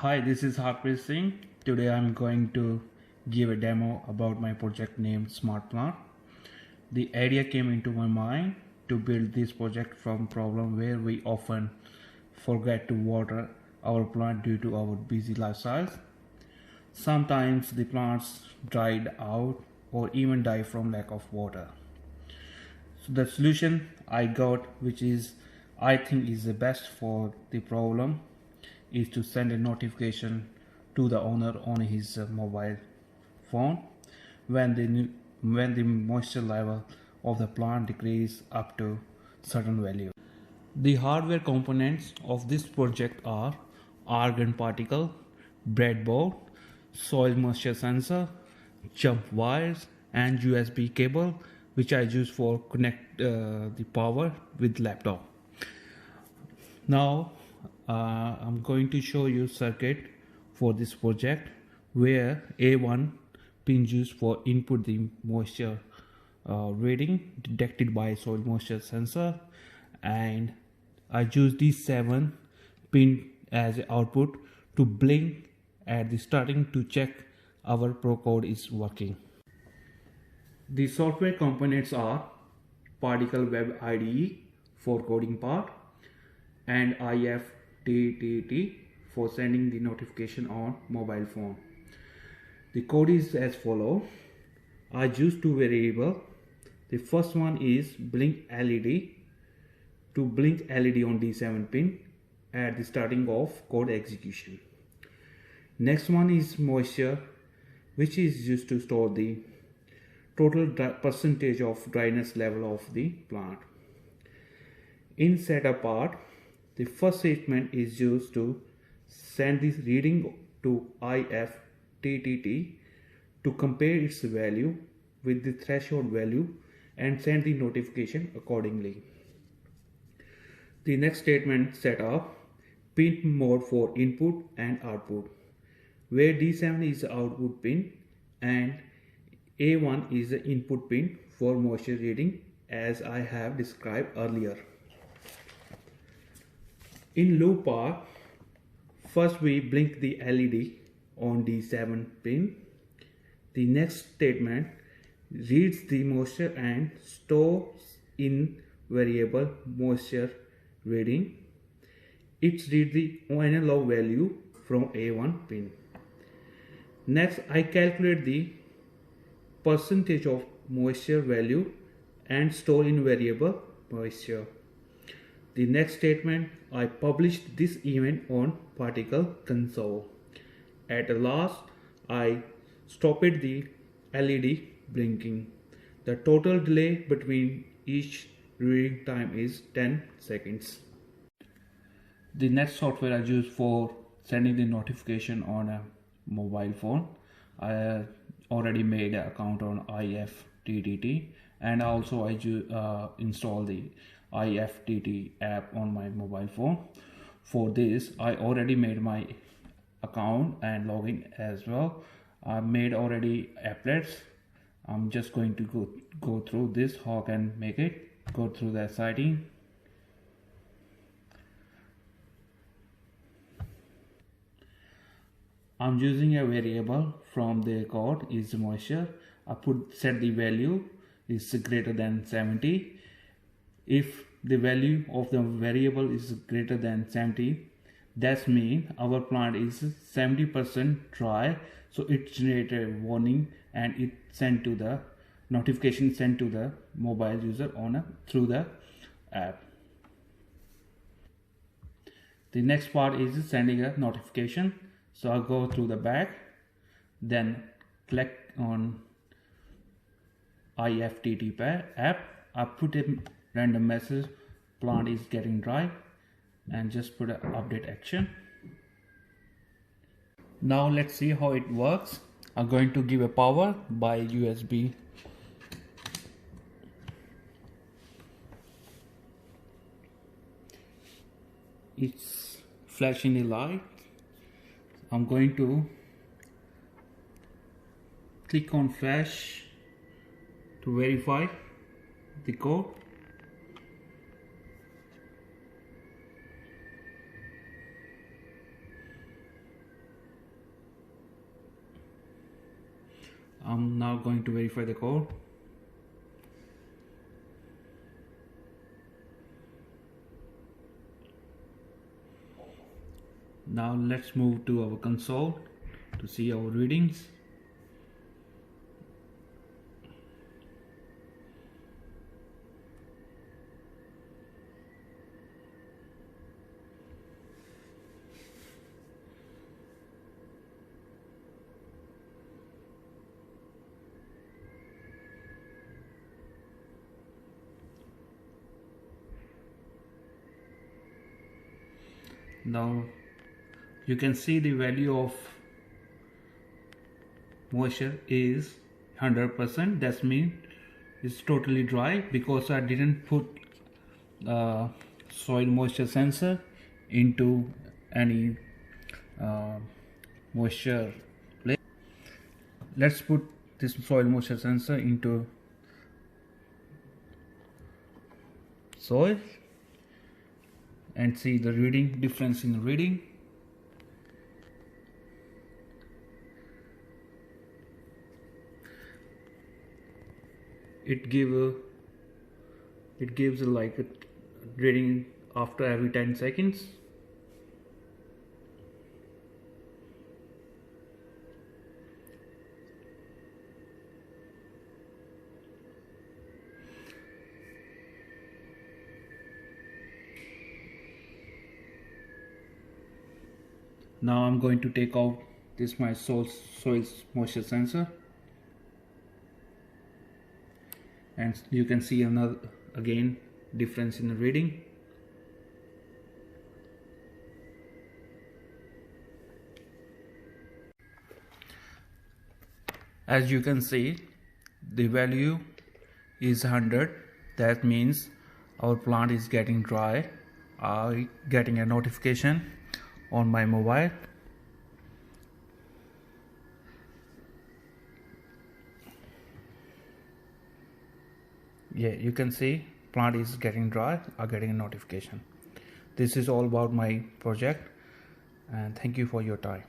Hi, this is Harpreet Singh. Today I'm going to give a demo about my project named Smart Plant. The idea came into my mind to build this project from problem where we often forget to water our plant due to our busy lifestyles. Sometimes the plants dried out or even die from lack of water. So the solution I got, which is I think is the best for the problem, is to send a notification to the owner on his mobile phone when the moisture level of the plant decreases up to certain value. The hardware components of this project are argon particle, breadboard, soil moisture sensor, jump wires, and USB cable, which I use for connect the power with laptop. Now I'm going to show you circuit for this project where A1 pin used for input the moisture reading detected by soil moisture sensor, and I use D7 pin as output to blink at the starting to check our Pro code is working. The software components are Particle Web IDE for coding part and IFTTT for sending the notification on mobile phone. The code is as follow. I use two variables. The first one is blink LED to blink LED on D7 pin at the starting of code execution. Next one is moisture, which is used to store the total percentage of dryness level of the plant. In setup part, the first statement is used to send this reading to IFTTT to compare its value with the threshold value and send the notification accordingly. The next statement set up pin mode for input and output, where D7 is the output pin and A1 is the input pin for moisture reading as I have described earlier. In loop part, first we blink the LED on D7 pin. The next statement reads the moisture and stores in variable moisture reading. It reads the analog value from A1 pin. Next, I calculate the percentage of moisture value and store in variable moisture. The next statement, I published this event on particle console. At last, I stopped the LED blinking. The total delay between each reading time is 10 seconds. The next software I use for sending the notification on a mobile phone, I already made an account on IFTTT, and also I install the IFTTT app on my mobile phone. For this, I already made my account and login as well. I made already applets. I'm just going to go through this, how I can make it. Go through the setting. I'm using a variable from the code is moisture. I set the value is greater than 70. If the value of the variable is greater than 70, that means our plant is 70% dry, so it generates a warning and it sent to the notification sent to the mobile user through the app. The next part is sending a notification. So I'll go through the back, then click on IFTTT app. I put a random message, plant is getting dry, and just put an update action. Now let's see how it works. I'm going to give a power by USB. It's flashing the light. I'm going to click on flash to verify the code. I'm now going to verify the code. Now let's move to our console to see our readings. Now you can see the value of moisture is 100%. That means it's totally dry because I didn't put soil moisture sensor into any moisture place. Let's put this soil moisture sensor into soil and see the reading, difference in the reading. It gives like a reading after every 10 seconds. Now I'm going to take out this my soil moisture sensor, and you can see another again difference in the reading. As you can see, the value is 100. That means our plant is getting dry. I'm getting a notification on my mobile. Yeah, you can see plant is getting dry. I'm getting a notification. This is all about my project, and thank you for your time.